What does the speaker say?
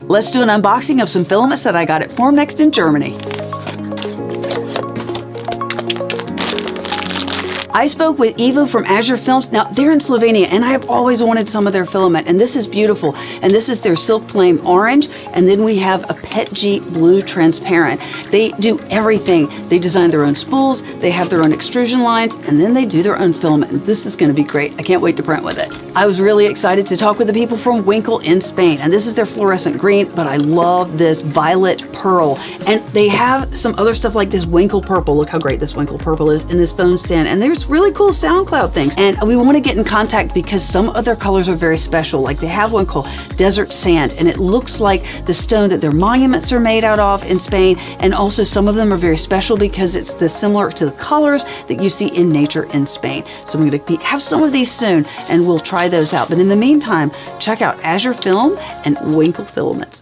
Let's do an unboxing of some filaments that I got at Formnext in Germany. I spoke with Ivo from Azure Films. Now, they're in Slovenia, and I have always wanted some of their filament, and this is beautiful. And this is their Silk Flame Orange, and then we have a PETG Blue Transparent. They do everything. They design their own spools, they have their own extrusion lines, and then they do their own filament. And this is going to be great. I can't wait to print with it. I was really excited to talk with the people from Winkle in Spain, and this is their fluorescent green, but I love this violet pearl. And they have some other stuff like this Winkle purple. Look how great this Winkle purple is in this phone stand. And there's really cool SoundCloud things. And we want to get in contact because some of their colors are very special. Like they have one called Desert Sand, and it looks like the stone that their monuments are made out of in Spain. And also some of them are very special because it's similar to the colors that you see in nature in Spain. So I'm going to have some of these soon, and we'll try those out. But in the meantime, check out Azure Film and Winkle Filaments.